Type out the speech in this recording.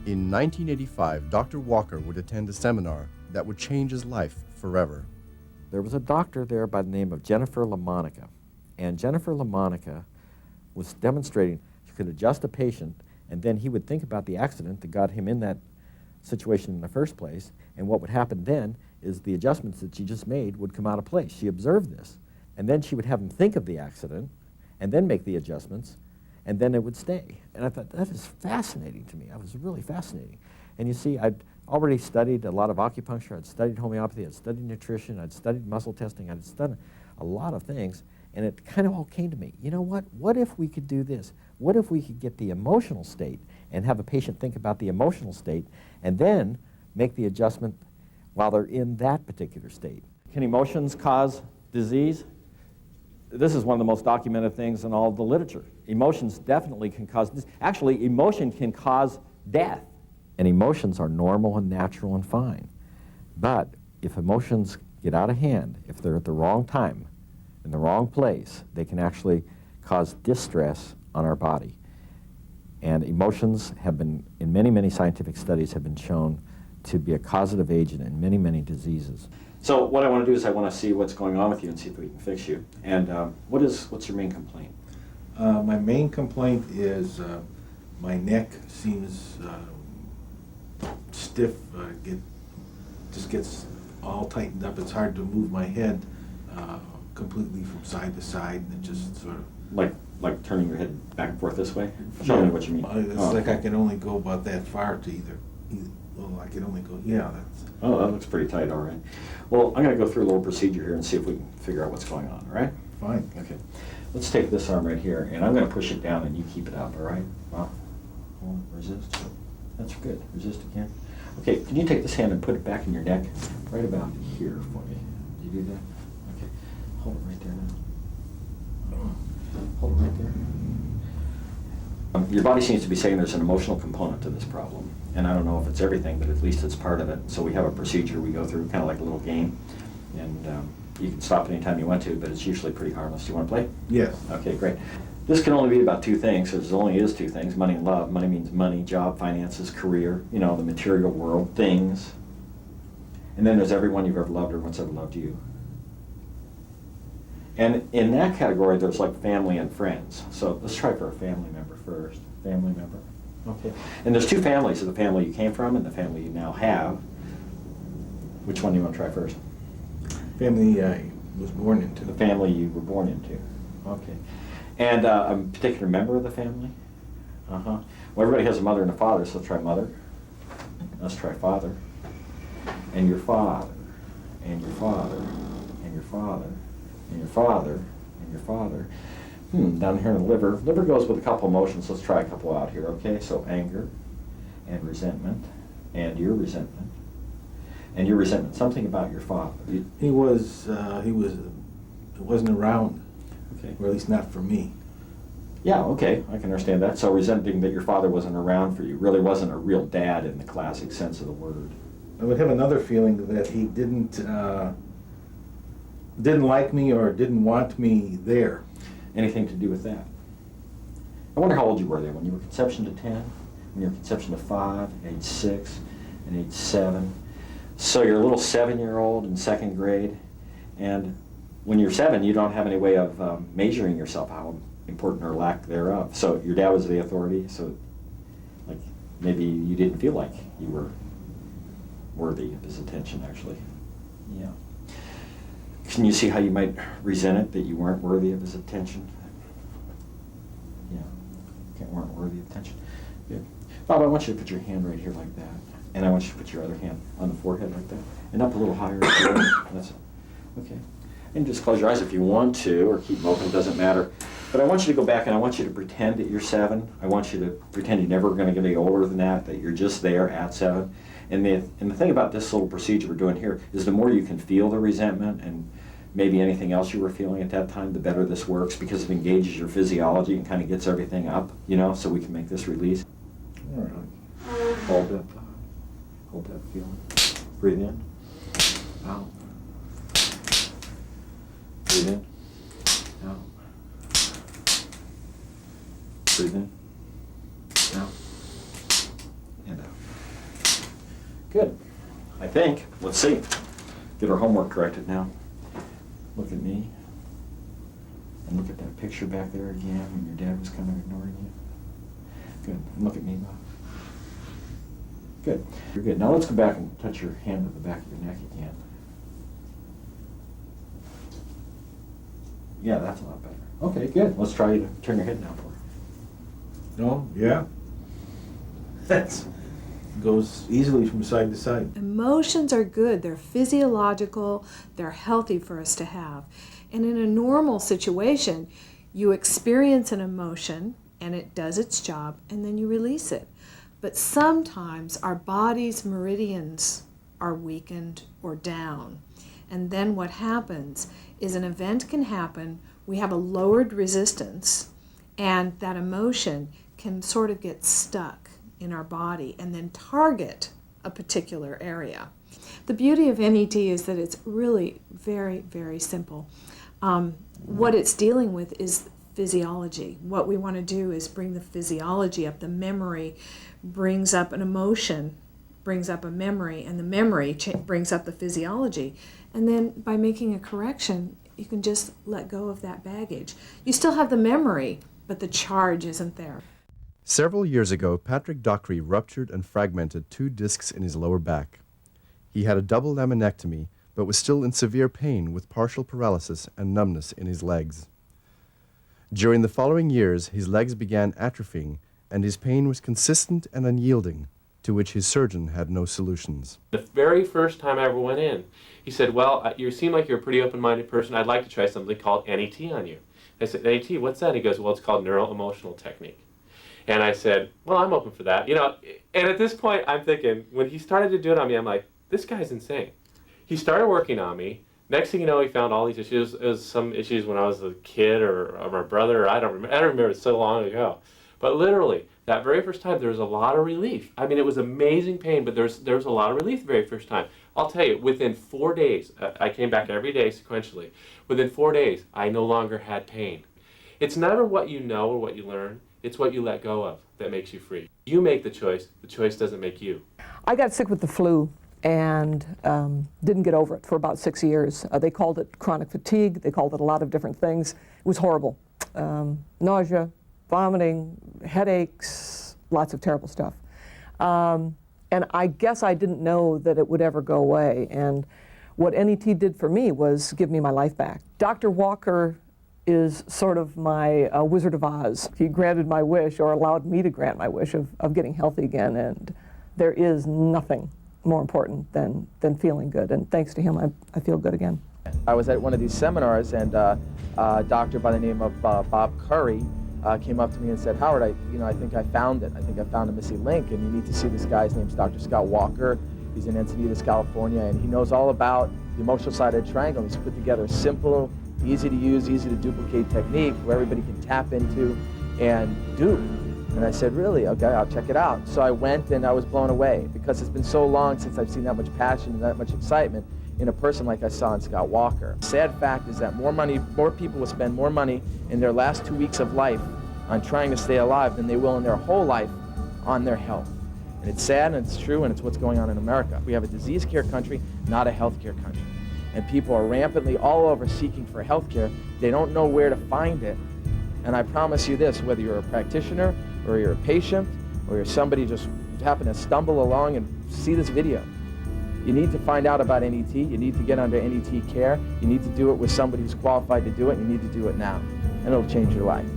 In 1985, Dr. Walker would attend a seminar that would change his life forever. There was a doctor there by the name of Jennifer LaMonica, and Jennifer LaMonica was demonstrating she could adjust a patient, and then he would think about the accident that got him in that situation in the first place, and what would happen then is the adjustments that she just made would come out of place. She observed this, and then she would have him think of the accident, and then make the adjustments, and then it would stay. And I thought, that is fascinating to me. That was really fascinating. And you see, I'd already studied a lot of acupuncture, I'd studied homeopathy, I'd studied nutrition, I'd studied muscle testing, I'd done a lot of things, and it kind of all came to me. You know what? What if we could do this? What if we could get the emotional state and have a patient think about the emotional state and then make the adjustment while they're in that particular state? Can emotions cause disease? This is one of the most documented things in all of the literature. Emotions definitely can cause this. Actually, emotion can cause death. And emotions are normal and natural and fine. But if emotions get out of hand, if they're at the wrong time, in the wrong place, they can actually cause distress on our body. And emotions have been, in many, many scientific studies, have been shown to be a causative agent in many, many diseases. So what I want to do is I want to see what's going on with you and see if we can fix you. And what's your main complaint? My main complaint is my neck seems stiff, just gets all tightened up. It's hard to move my head completely from side to side. It just sort of... Like turning your head back and forth this way? Show me what you mean. It's like I can only go about that far to either well, I can only go, yeah, that's... Oh, that looks pretty tight, all right. Well, I'm going to go through a little procedure here and see if we can figure out what's going on, all right? Fine. Okay. Let's take this arm right here, and I'm going to push it down, and you keep it up, all right? Wow. Hold, resist. That's good. Resist again. Okay, can you take this hand and put it back in your neck? Right about here for me. Did you do that? Okay. Hold it right there now. Hold it right there. Your body seems to be saying there's an emotional component to this problem. And I don't know if it's everything, but at least it's part of it. So we have a procedure we go through, kind of like a little game. And you can stop anytime you want to, but it's usually pretty harmless. Do you want to play? Yes. Okay, great. This can only be about two things, because there only is two things, money and love. Money means money, job, finances, career, you know, the material world, things. And then there's everyone you've ever loved or once ever loved you. And in that category, there's like family and friends. So let's try for a family member first. Family member. Okay. And there's two families, the family you came from and the family you now have. Which one do you want to try first? Family I was born into. The family you were born into. Okay. And a particular member of the family? Uh-huh. Well, everybody has a mother and a father, so let's try mother. Let's try father. And your father. And your father. And your father. And your father. And your father. Down here in the liver. Liver goes with a couple emotions. Let's try a couple out here, okay? So anger and resentment and your resentment. And your resentment, something about your father. He wasn't around. Okay. Or at least not for me. Yeah, okay, I can understand that. So resenting that your father wasn't around for you, really wasn't a real dad in the classic sense of the word. I would have another feeling that he didn't like me or didn't want me there. Anything to do with that? I wonder how old you were then, when you were conception to 10, when you were conception to 5, age 6, and age 7. So you're a little 7-year-old in 2nd grade, and when you're 7, you don't have any way of measuring yourself, how important or lack thereof. So your dad was the authority, so like maybe you didn't feel like you were worthy of his attention, actually. Yeah. Can you see how you might resent it, that you weren't worthy of his attention? Yeah, weren't worthy of attention. Good. Bob, I want you to put your hand right here like that, and I want you to put your other hand on the forehead like that, and up a little higher. That's it. Okay. And just close your eyes if you want to, or keep them open, doesn't matter. But I want you to go back and I want you to pretend that you're 7. I want you to pretend you're never going to get any older than that you're just there at 7. And the thing about this little procedure we're doing here is the more you can feel the resentment and maybe anything else you were feeling at that time, the better this works, because it engages your physiology and kind of gets everything up, you know, so we can make this release. All right. Hold that feeling. Breathe in. Out. Breathe in. Out. Breathe in. Out. And out. Good. I think. Let's see. Get our homework corrected now. Look at me. And look at that picture back there again when your dad was kind of ignoring you. Good. And look at me, Bob. Good. You're good. Now let's go back and touch your hand at the back of your neck again. Yeah, that's a lot better. Okay, good. Let's try to turn your head now for you. No, yeah. That goes easily from side to side. Emotions are good. They're physiological. They're healthy for us to have. And in a normal situation, you experience an emotion and it does its job and then you release it. But sometimes our body's meridians are weakened or down. And then what happens is an event can happen, we have a lowered resistance, and that emotion can sort of get stuck in our body and then target a particular area. The beauty of NET is that it's really very, very simple. What it's dealing with is physiology. What we want to do is bring the physiology up. The memory brings up an emotion, brings up a memory, and the memory brings up the physiology. And then by making a correction, you can just let go of that baggage. You still have the memory, but the charge isn't there. Several years ago, Patrick Dockery ruptured and fragmented 2 discs in his lower back. He had a double laminectomy, but was still in severe pain with partial paralysis and numbness in his legs. During the following years, his legs began atrophying, and his pain was consistent and unyielding, to which his surgeon had no solutions. The very first time I ever went in, he said, well, you seem like you're a pretty open-minded person. I'd like to try something called NET on you. I said, NET, what's that? He goes, well, it's called Neuro Emotional Technique. And I said, well, I'm open for that. You know, and at this point, I'm thinking, when he started to do it on me, I'm like, this guy's insane. He started working on me. Next thing you know, he found all these issues. It was some issues when I was a kid or my brother, or I don't remember, it's so long ago. But literally, that very first time, there was a lot of relief. I mean, it was amazing pain, but there was a lot of relief the very first time. I'll tell you, within 4 days, I came back every day sequentially. Within 4 days, I no longer had pain. It's never what you know or what you learn. It's what you let go of that makes you free. You make the choice doesn't make you. I got sick with the flu and didn't get over it for about 6 years. They called it chronic fatigue. They called it a lot of different things. It was horrible. Nausea, vomiting, headaches, lots of terrible stuff. And I guess I didn't know that it would ever go away. And what NET did for me was give me my life back. Dr. Walker is sort of my Wizard of Oz. He granted my wish, or allowed me to grant my wish of getting healthy again, and there is nothing more important than feeling good, and thanks to him, I feel good again. I was at one of these seminars, and a doctor by the name of Bob Curry came up to me and said, Howard, I think I found it. I think I found a missing link, and you need to see this guy's name's Dr. Scott Walker. He's in Encinitas, California, and he knows all about the emotional side of the triangle. He's put together a simple, easy to use, easy to duplicate technique where everybody can tap into and do. And I said, really? Okay, I'll check it out. So I went and I was blown away because it's been so long since I've seen that much passion and that much excitement in a person like I saw in Scott Walker. Sad fact is that more people will spend more money in their last 2 weeks of life on trying to stay alive than they will in their whole life on their health. And it's sad and it's true and it's what's going on in America. We have a disease care country, not a health care country. And people are rampantly all over seeking for health care. They don't know where to find it. And I promise you this, whether you're a practitioner or you're a patient or you're somebody just happen to stumble along and see this video, you need to find out about NET. You need to get under NET care. You need to do it with somebody who's qualified to do it. And you need to do it now. And it'll change your life.